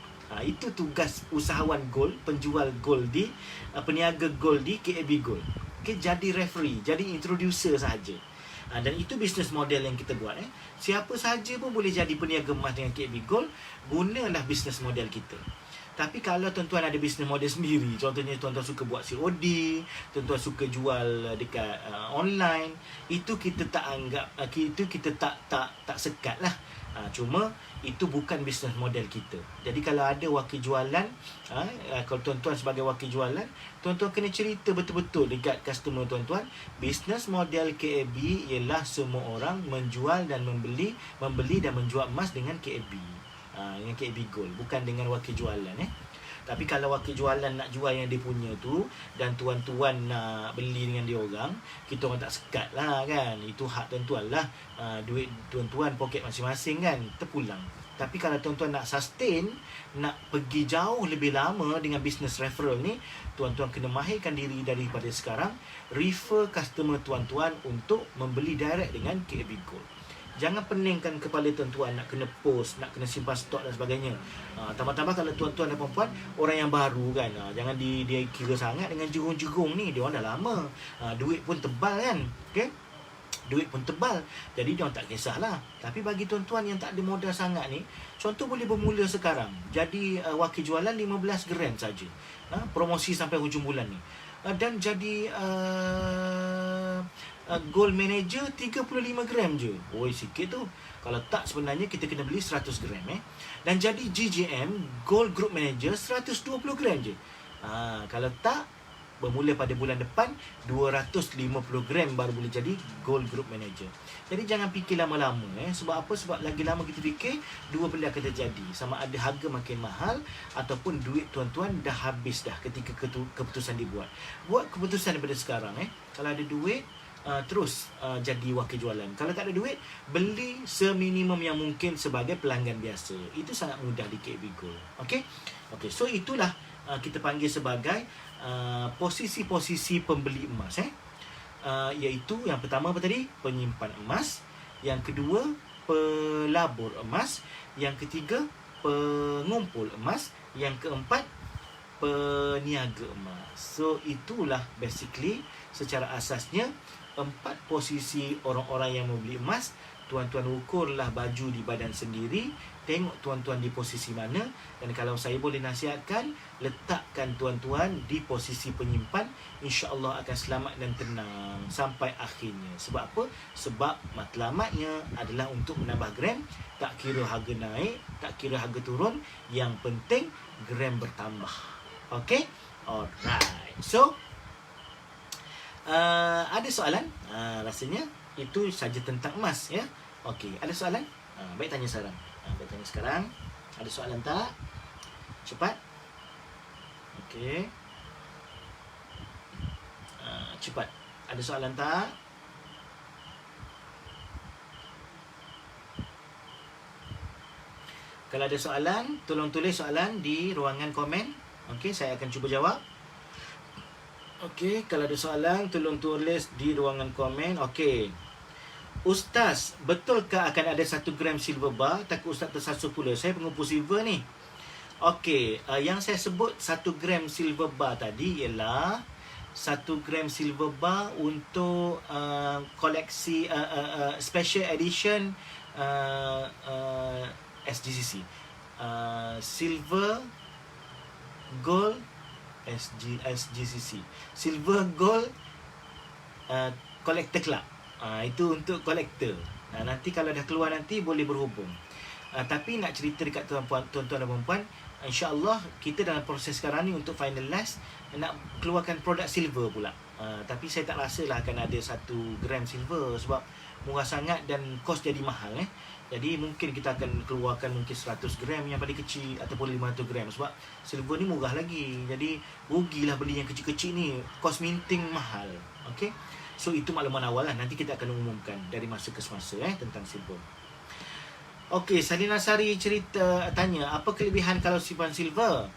Itu tugas usahawan gold, penjual gold di peniaga gold di KAB Gold. Okay, jadi referee, jadi introducer sahaja. Dan itu bisnes model yang kita buat. Siapa sahaja pun boleh jadi peniaga emas dengan KAB Gold. Gunalah bisnes model kita. Tapi kalau tuan-tuan ada bisnes model sendiri, contohnya tuan-tuan suka buat COD, tuan-tuan suka jual dekat online, itu kita tak anggap, itu kita tak sekat lah. Cuma itu bukan bisnes model kita. Jadi kalau ada wakil jualan, kalau tuan-tuan sebagai wakil jualan, tuan-tuan kena cerita betul-betul dekat customer tuan-tuan, bisnes model KAB ialah semua orang menjual dan membeli dan menjual emas dengan KAB. Dengan KAB Gold, bukan dengan wakil jualan. Tapi kalau wakil jualan nak jual yang dia punya tu dan tuan-tuan nak beli dengan dia orang, kita orang tak sekat lah kan. Itu hak tuan-tuan lah. Duit tuan-tuan poket masing-masing kan, terpulang. Tapi kalau tuan-tuan nak sustain, nak pergi jauh lebih lama dengan business referral ni, tuan-tuan kena mahirkan diri daripada sekarang, refer customer tuan-tuan untuk membeli direct dengan KAB Gold. Jangan peningkan kepala tuan-tuan nak kena post, nak kena simpan stok dan sebagainya. Tambah-tambah kalau tuan-tuan dan perempuan orang yang baru kan, jangan dia kira sangat dengan jegung-jegung ni. Dia orang dah lama, duit pun tebal kan. Okay? Duit pun tebal, jadi dia orang tak kisahlah. Tapi bagi tuan-tuan yang tak ada modal sangat ni, contoh boleh bermula sekarang. Jadi wakil jualan 15 gram saja. Promosi sampai hujung bulan ni. Dan jadi gold manager 35 gram je. Oi, sikit tu. Kalau tak sebenarnya kita kena beli 100 gram Dan jadi GGM gold group manager 120 gram je. Kalau tak, bermula pada bulan depan 250 gram baru boleh jadi gold group manager. Jadi jangan fikir lama-lama Sebab apa? Sebab lagi lama kita fikir, dua benda akan terjadi. Sama ada harga makin mahal ataupun duit tuan-tuan dah habis dah ketika keputusan dibuat. Buat keputusan daripada sekarang Kalau ada duit, terus jadi wakil jualan. Kalau tak ada duit, beli seminimum yang mungkin sebagai pelanggan biasa. Itu sangat mudah di KAB Gold. Okay, so itulah kita panggil sebagai posisi-posisi pembeli emas iaitu yang pertama apa tadi? Penyimpan emas. Yang kedua, pelabur emas. Yang ketiga, pengumpul emas. Yang keempat, peniaga emas. So itulah basically secara asasnya 4 posisi orang-orang yang membeli emas. Tuan-tuan ukurlah baju di badan sendiri, tengok tuan-tuan di posisi mana, dan kalau saya boleh nasihatkan, letakkan tuan-tuan di posisi penyimpan. InsyaAllah akan selamat dan tenang sampai akhirnya. Sebab apa? Sebab matlamatnya adalah untuk menambah gram. Tak kira harga naik, tak kira harga turun, yang penting gram bertambah. Okay? Alright. So ada soalan? Rasanya itu saja tentang emas Okey, ada soalan? Baik, tanya sekarang. Baik, tanya sekarang. Ada soalan tak? Cepat. Okey. Cepat. Ada soalan tak? Kalau ada soalan, tolong tulis soalan di ruangan komen. Okey, saya akan cuba jawab. Okey, kalau ada soalan, tolong tulis di ruangan komen. Okey. Ustaz, betulkah akan ada 1 gram silver bar? Takut Ustaz tersasar pula. Saya pengumpul silver ni. Okey, yang saya sebut 1 gram silver bar tadi ialah 1 gram silver bar untuk koleksi special edition SGCC. Silver Gold SGCC. Silver Gold Collector Club. Itu untuk kolektor. Nanti kalau dah keluar nanti boleh berhubung. Tapi nak cerita dekat tuan-tuan dan puan-puan, insya-Allah kita dalam proses sekarang ni untuk finalize nak keluarkan produk silver pula. Tapi saya tak rasa lah akan ada 1 gram silver sebab murah sangat dan kos jadi mahal Jadi mungkin kita akan keluarkan mungkin 100 gram yang paling kecil ataupun 500 gram sebab silver ni murah lagi. Jadi rugilah beli yang kecil-kecil ni, kos minting mahal. Okey. So itu makluman awal lah. Nanti kita akan umumkan dari masa ke semasa tentang silver. Okey, Salina Sari tanya, apa kelebihan kalau simpan silver?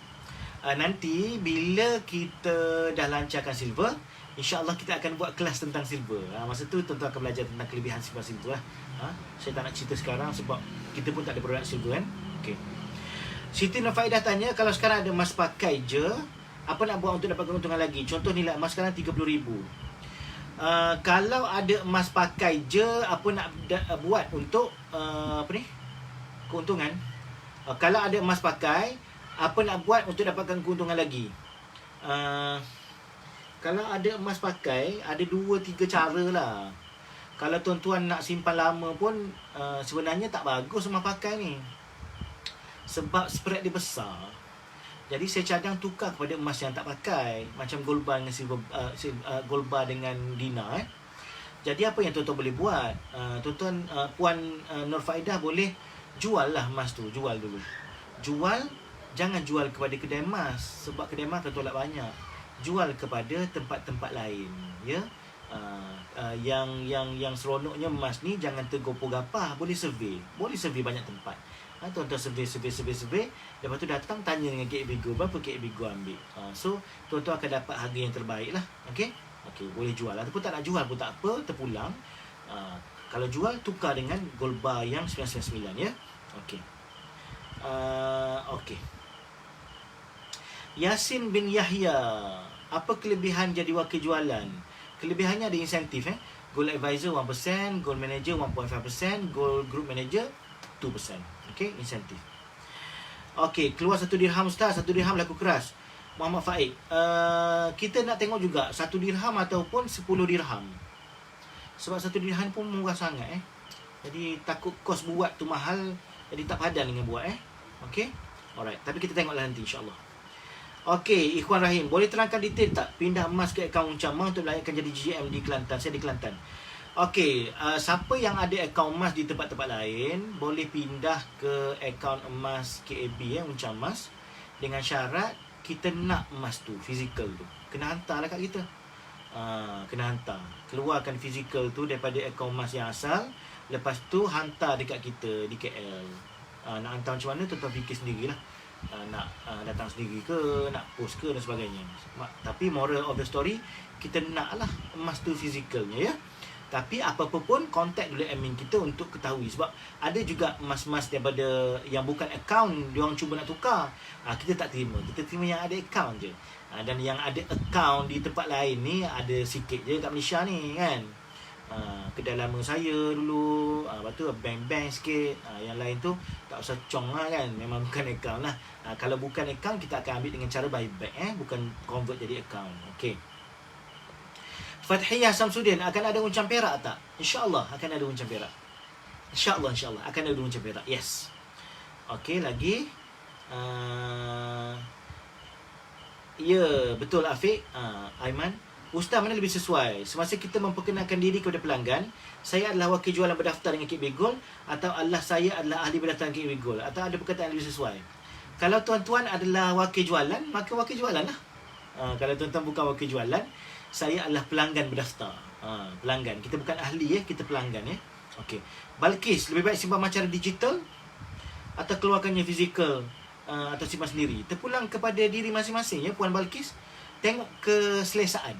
Nanti bila kita dah lancarkan silver, insya-Allah kita akan buat kelas tentang silver. Masa tu tuan-tuan akan belajar tentang kelebihan simpan silver lah. Saya tak nak cerita sekarang sebab kita pun tak ada produk silver kan. Okey. Siti Nufaidah tanya, kalau sekarang ada emas pakai je, apa nak buat untuk dapat keuntungan lagi? Contoh nilai emas sekarang 30,000. Kalau ada emas pakai je, apa nak buat untuk keuntungan? Kalau ada emas pakai, apa nak buat untuk dapatkan keuntungan lagi? Kalau ada emas pakai, ada 2-3 cara lah. Kalau tuan-tuan nak simpan lama pun sebenarnya tak bagus rumah pakai ni. Sebab spread dia besar. Jadi saya cadang tukar kepada emas yang tak pakai. Macam gold bar dengan gold bar dengan Dina. Jadi apa yang tuan-tuan boleh buat? Tuan-tuan, Puan Nur Faidah boleh jual lah emas tu. Jual dulu. Jual, jangan jual kepada kedai emas. Sebab kedai emas tuan tolak banyak. Jual kepada tempat-tempat lain. Ya. Yang seronoknya emas ni jangan tergopoh gapah. Boleh survey. Boleh survey banyak tempat. Tuan-tuan survey. Lepas tu datang tanya dengan KAB Go. Berapa KAB Go ambil. So, tuan-tuan akan dapat harga yang terbaik lah. Okay, boleh jual. Ataupun tak nak jual pun tak apa. Terpulang. Kalau jual, tukar dengan gold bar yang 999 ya. Okay. Yasin bin Yahya. Apa kelebihan jadi wakil jualan? Kelebihannya ada insentif. Gold advisor 1%, gold manager 1.5%, gold group manager 2%. Okay, insentif. Okay, keluar 1 dirham Ustaz. 1 dirham laku keras. Muhammad Faik. Kita nak tengok juga 1 dirham ataupun 10 dirham. Sebab 1 dirham pun murah sangat. Jadi takut kos buat tu mahal. Jadi tak padan dengan buat. Okay. Alright. Tapi kita tengoklah nanti insyaAllah. Okay, Ikhwan Rahim. Boleh terangkan detail tak? Pindah emas ke akaun Uncamah untuk melayarkan jadi GM di Kelantan. Saya di Kelantan. Okay, siapa yang ada akaun emas di tempat-tempat lain boleh pindah ke akaun emas KAB Uncamah dengan syarat kita nak emas tu, fizikal tu. Kena hantar lah kat kita. Kena hantar. Keluarkan fizikal tu daripada akaun emas yang asal. Lepas tu hantar dekat kita di KL. Nak hantar macam mana tuan-tuan fikir sendirilah. Nak datang sendiri ke, nak post ke dan sebagainya. Tapi moral of the story, kita nak lah emas tu fizikalnya ya. Tapi apa-apa pun contact dulu admin kita untuk ketahui. Sebab ada juga emas-emas daripada yang bukan akaun, diorang cuba nak tukar. Kita tak terima. Kita terima yang ada akaun je. Dan yang ada akaun di tempat lain ni ada sikit je kat Malaysia ni kan. Kedai lama saya dulu, lepas tu bank-bank sikit. Yang lain tu tak usah cong lah kan. Memang bukan akaun lah. Kalau bukan akaun, kita akan ambil dengan cara buyback bukan convert jadi akaun. Okay. Fathiyah Samsudin, akan ada uncam perak tak? InsyaAllah akan ada uncam perak. InsyaAllah akan ada uncam perak. Yes. Okay, lagi. Ya, betul Afiq. Aiman. Ustaz, mana lebih sesuai? Semasa kita memperkenalkan diri kepada pelanggan, saya adalah wakil jualan berdaftar dengan KAB Gold, atau saya adalah ahli berdaftar dengan KAB Gold, atau ada perkataan yang lebih sesuai? Kalau tuan-tuan adalah wakil jualan, maka wakil jualan lah. Kalau tuan-tuan bukan wakil jualan, saya adalah pelanggan berdaftar. Pelanggan. Kita bukan ahli kita pelanggan ya. Okey. Balkis, lebih baik simpan emas cara digital atau keluarkannya fizikal atau simpan sendiri? Terpulang kepada diri masing-masing ya Puan Balkis. Tengok keselesaan.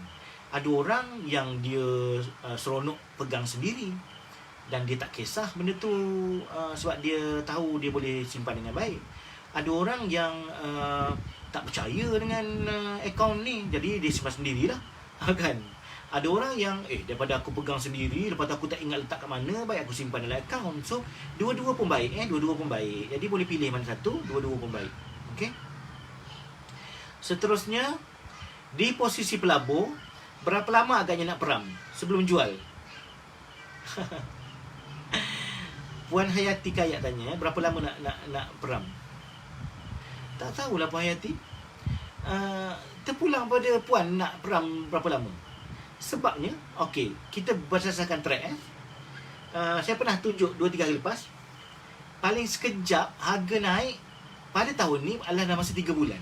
Ada orang yang dia seronok pegang sendiri dan dia tak kisah benda tu sebab dia tahu dia boleh simpan dengan baik. Ada orang yang tak percaya dengan akaun ni, jadi dia simpan sendirilah. Kan? Ada orang yang daripada aku pegang sendiri, lepas tu aku tak ingat letak kat mana, baik aku simpan dalam akaun. So dua-dua pun baik dua-dua pun baik. Jadi boleh pilih mana satu, dua-dua pun baik. Okey. Seterusnya, di posisi pelabur, berapa lama agaknya nak peram sebelum jual? Puan Hayati Kayak tanya, berapa lama nak peram? Tak tahulah Puan Hayati. Terpulang pada Puan nak peram berapa lama. Sebabnya, okey, kita berdasarkan track saya pernah tunjuk 2-3 hari lepas. Paling sekejap harga naik pada tahun ni adalah dalam masa 3 bulan.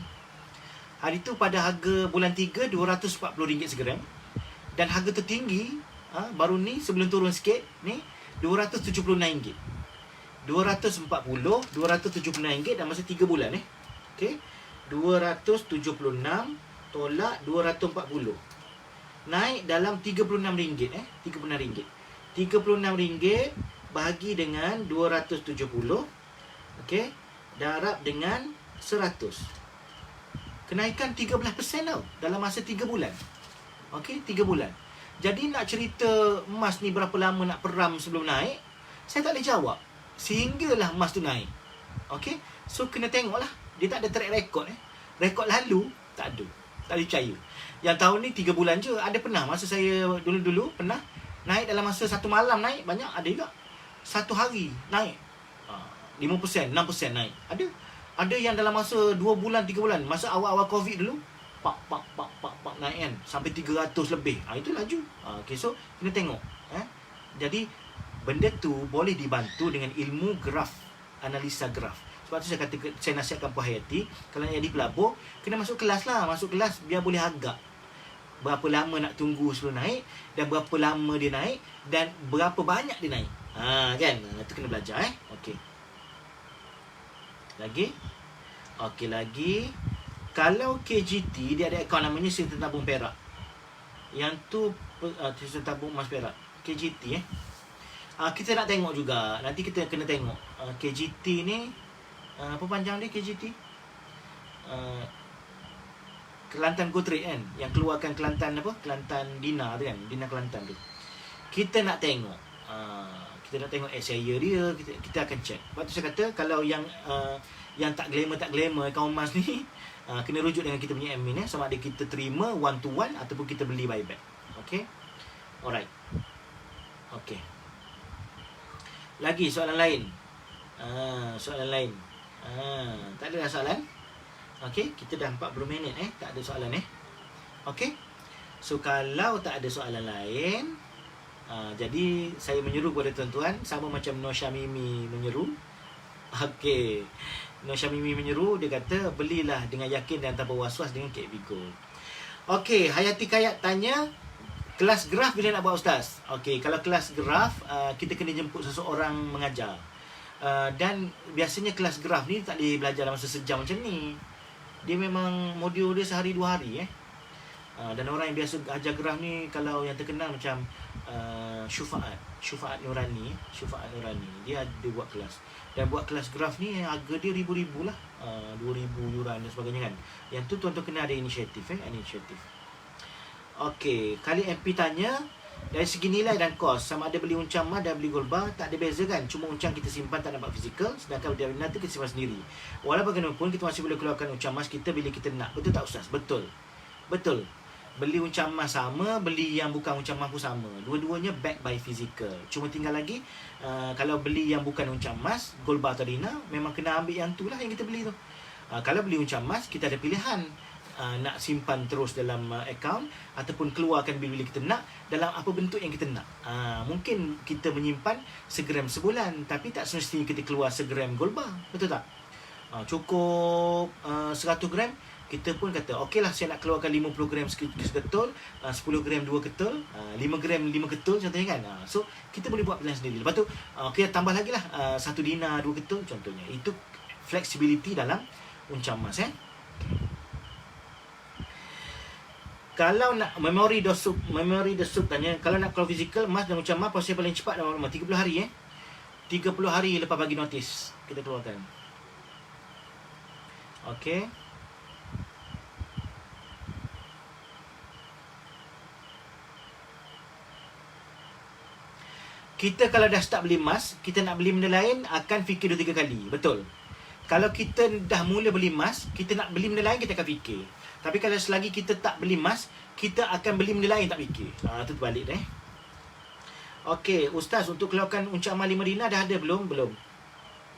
Hari tu pada harga bulan 3 RM240 segram. Dan harga tertinggi baru ni sebelum turun sikit ni RM276. 240, RM276 dalam masa 3 bulan Okey. 276 tolak 240. Naik dalam RM36 RM36. RM36 bahagi dengan 270. Okey. Darab dengan 100. Kenaikan 13% tau dalam masa 3 bulan. Okey, 3 bulan. Jadi nak cerita emas ni berapa lama nak peram sebelum naik, saya tak boleh jawab. Sehinggalah emas tu naik. Okey. So kena tengoklah. Dia tak ada track record Rekod lalu tak ada. Tak boleh percaya. Yang tahun ni 3 bulan je. Ada pernah masa saya dulu-dulu pernah naik dalam masa satu malam naik, banyak ada juga. Satu hari naik 5%, 6% naik. Ada yang dalam masa 2 bulan, 3 bulan, masa awal-awal Covid dulu, pak naik kan sampai 300 lebih. Itu laju. Okay, so kena tengok. Jadi benda tu boleh dibantu dengan ilmu graf, analisa graf. Sebab tu saya nasihatkan Puan Hayati, kalau nak jadi pelabur, kena masuk kelas lah. Masuk kelas biar boleh agak berapa lama nak tunggu sebelum naik, dan berapa lama dia naik, dan berapa banyak dia naik. Kan? Itu kena belajar. Okey. Lagi. Kalau KGT, dia ada akaun namanya Sistem Tabung Perak. Yang tu Sistem Tabung Emas Perak. KGT kita nak tengok juga. Nanti kita kena tengok KGT ni apa panjang dia KGT? Kelantan Go Trade kan, yang keluarkan Kelantan apa? Kelantan Dina tu kan, Dina Kelantan tu. Kita nak tengok SIA dia, kita akan check. Sebab tu saya kata kalau yang tak glamour akaun emas ni kena rujuk dengan kita punya admin sama ada kita terima one to one ataupun kita beli buyback. Okay. Alright. Okay. Lagi soalan lain. Tak ada dah soalan. Okay, kita dah 40 minit tak ada soalan Okay. So kalau tak ada soalan lain, jadi saya menyeru kepada tuan-tuan sama macam Nur Syamimi menyeru. Okay, Nur Syamimi menyeru, dia kata belilah dengan yakin dan tanpa was-was dengan KB Gold. Okay, Hayati Kayat tanya, kelas graf bila nak buat Ustaz? Okay, kalau kelas graf kita kena jemput seseorang mengajar. Dan biasanya kelas graf ni tak boleh belajar dalam masa sejam macam ni. Dia memang modul dia sehari 2 hari dan orang yang biasa ajar graf ni, kalau yang terkenal macam Syufaat Nurani, dia ada buat kelas. Dan buat kelas graf ni harga dia ribu-ribu lah, 2,000 yuran dan sebagainya kan. Yang tu tuan-tuan kena ada inisiatif inisiatif. Okey, kali MP tanya, dari segi nilai dan kos, sama ada beli uncang emas dan beli gold bar, tak ada beza kan? Cuma uncang kita simpan tak nampak fizikal, sedangkan dia nanti kita simpan sendiri. Walau bagaimanapun kita masih boleh keluarkan uncang emas kita bila kita nak. Betul tak Ustaz? Betul. Beli uncang emas sama, beli yang bukan uncang emas pun sama. Dua-duanya backed by physical. Cuma tinggal lagi kalau beli yang bukan uncang emas, gold bar atau dina, memang kena ambil yang tu lah yang kita beli tu. Kalau beli uncang emas, kita ada pilihan. Nak simpan terus dalam akaun ataupun keluarkan bila kita nak dalam apa bentuk yang kita nak. Mungkin kita menyimpan segram sebulan, tapi tak semestinya kita keluar segram gold bar. Betul tak? Cukup 100 gram, kita pun kata okeylah saya nak keluarkan 50 gram seketul, 10 gram 2 ketul, 5 gram 5 ketul contohnya kan. So kita boleh buat pilihan sendiri. Lepas tu okey, tambah lagi lah 1 dinar 2 ketul contohnya. Itu flexibility dalam uncang emas Kalau nak memori the soup tanya, kalau nak keluar fizikal emas dan uncang emas, proses paling cepat dalam 30 hari 30 hari lepas bagi notis kita keluarkan. Okey. Kita kalau dah start beli emas, kita nak beli benda lain akan fikir 2-3 kali. Betul. Kalau kita dah mula beli emas, kita nak beli benda lain kita akan fikir. Tapi kalau selagi kita tak beli emas, kita akan beli benda lain tak fikir. Itu terbalik dah. Okey, Ustaz, untuk keluarkan uncang emas 5 dinar dah ada belum?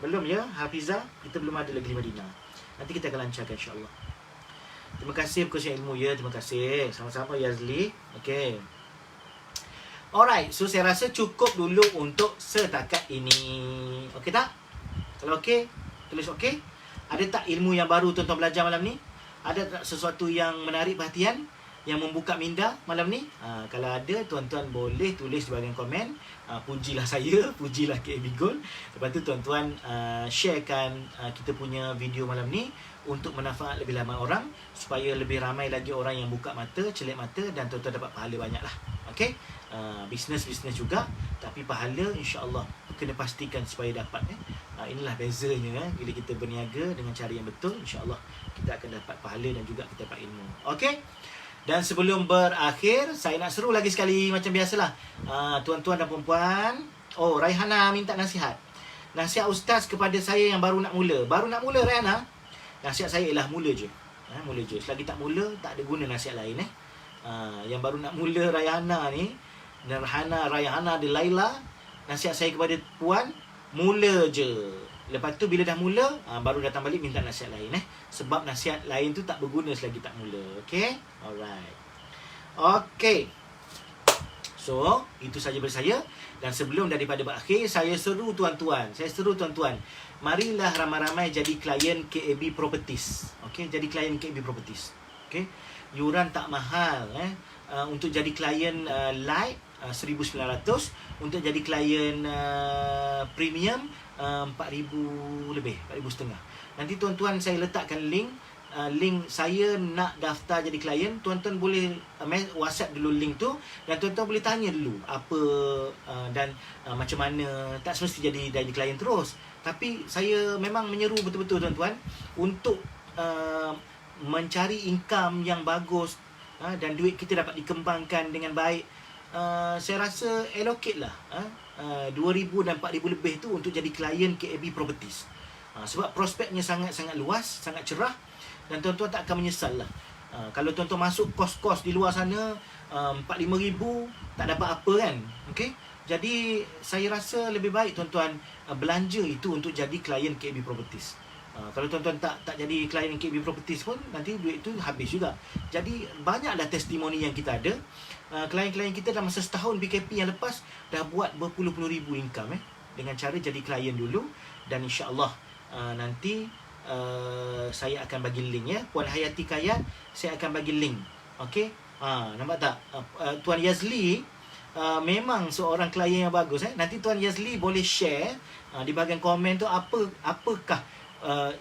Belum ya, Hafizah. Kita belum ada lagi 5 dinar. Nanti kita akan lancarkan insya-Allah. Terima kasih perkongsian ilmu ya. Terima kasih. Sama-sama Yazli. Okey. Alright, so saya rasa cukup dulu untuk setakat ini. Okey tak? Kalau okey, tulis okey. Ada tak ilmu yang baru tuan-tuan belajar malam ni? Ada tak sesuatu yang menarik perhatian, yang membuka minda malam ni? Kalau ada, tuan-tuan boleh tulis di bahagian komen. Pujilah saya, pujilah KB Gold. Lepas tu tuan-tuan sharekan kita punya video malam ni untuk manfaat lebih ramai orang, supaya lebih ramai lagi orang yang buka mata, celik mata, dan tuan-tuan dapat pahala banyak lah. Okay? Bisnes juga, tapi pahala insya-Allah kena pastikan supaya dapat. Inilah bezanya bila kita berniaga dengan cara yang betul, insya-Allah kita akan dapat pahala dan juga kita dapat ilmu. Okey? Dan sebelum berakhir, saya nak seru lagi sekali macam biasalah. Tuan-tuan dan puan-puan, Raihana minta nasihat. Nasihat Ustaz kepada saya yang baru nak mula. Baru nak mula Raihana, nasihat saya ialah mula je. Mula je. Selagi tak mula, tak ada guna nasihat lain. Yang baru nak mula Raihana ni, Nurhana, Rayhana, di Laila, nasihat saya kepada puan, mula je. Lepas tu bila dah mula, baru datang balik minta nasihat lain. Sebab nasihat lain tu tak berguna selagi tak mula. Okay? Alright. Okay. So, itu saja dari saya. Dan sebelum daripada berakhir, saya seru tuan-tuan. Marilah ramai-ramai jadi klien KAB Properties. Okay? Jadi klien KAB Properties. Okay? Yuran tak mahal. Untuk jadi klien light, 1,900. Untuk jadi klien premium, 4,000 lebih, 4,500. Nanti tuan-tuan saya letakkan link saya nak daftar jadi klien. Tuan-tuan boleh WhatsApp dulu link tu, dan tuan-tuan boleh tanya dulu apa dan macam mana. Tak semesti jadi klien terus, tapi saya memang menyeru betul-betul tuan-tuan untuk mencari income yang bagus, dan duit kita dapat dikembangkan dengan baik. Saya rasa allocate lah 2,000 dan 4,000 lebih tu untuk jadi klien KAB Properties. Sebab prospeknya sangat-sangat luas, sangat cerah, dan tuan-tuan tak akan menyesal lah. Kalau tuan-tuan masuk kos-kos di luar sana 4-5 ribu, tak dapat apa kan. Okay? Jadi saya rasa lebih baik tuan-tuan belanja itu untuk jadi klien KAB Properties. Kalau tuan-tuan tak jadi klien KB Properties pun, nanti duit tu habis juga. Jadi banyaklah testimoni yang kita ada. Klien-klien kita dalam masa setahun BKP yang lepas dah buat berpuluh-puluh ribu income dengan cara jadi klien dulu. Dan insya-Allah nanti saya akan bagi link Puan Hayati Kayat, saya akan bagi link. Okey? Nampak tak? Tuan Yazli memang seorang klien yang bagus. Nanti Tuan Yazli boleh share di bahagian komen tu apakah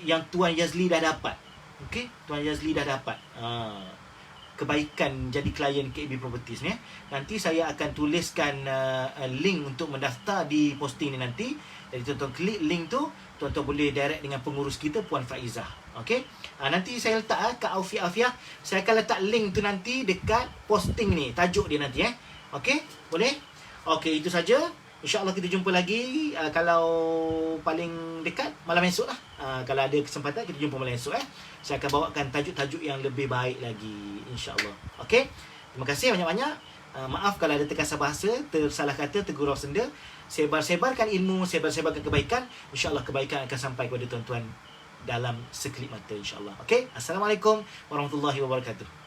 yang Tuan Yazli dah dapat. Okey, Tuan Yazli dah dapat kebaikan jadi klien KB Properties ni. Nanti saya akan tuliskan link untuk mendaftar di posting ni nanti. Jadi tuan-tuan klik link tu, tuan-tuan boleh direct dengan pengurus kita, Puan Faizah. Okey, nanti saya letak Kak Afiah, saya akan letak link tu nanti dekat posting ni, tajuk dia nanti Okey, boleh? Okey, itu saja. InsyaAllah kita jumpa lagi kalau paling dekat malam esok lah. Kalau ada kesempatan kita jumpa malam esok Saya akan bawakan tajuk-tajuk yang lebih baik lagi, insyaAllah. Okey, terima kasih banyak-banyak. Maaf kalau ada terkasar bahasa, tersalah kata, tergurau senda. Sebar-sebarkan ilmu, sebar-sebarkan kebaikan. InsyaAllah kebaikan akan sampai kepada tuan-tuan dalam sekelip mata, insyaAllah. Okey, Assalamualaikum warahmatullahi wabarakatuh.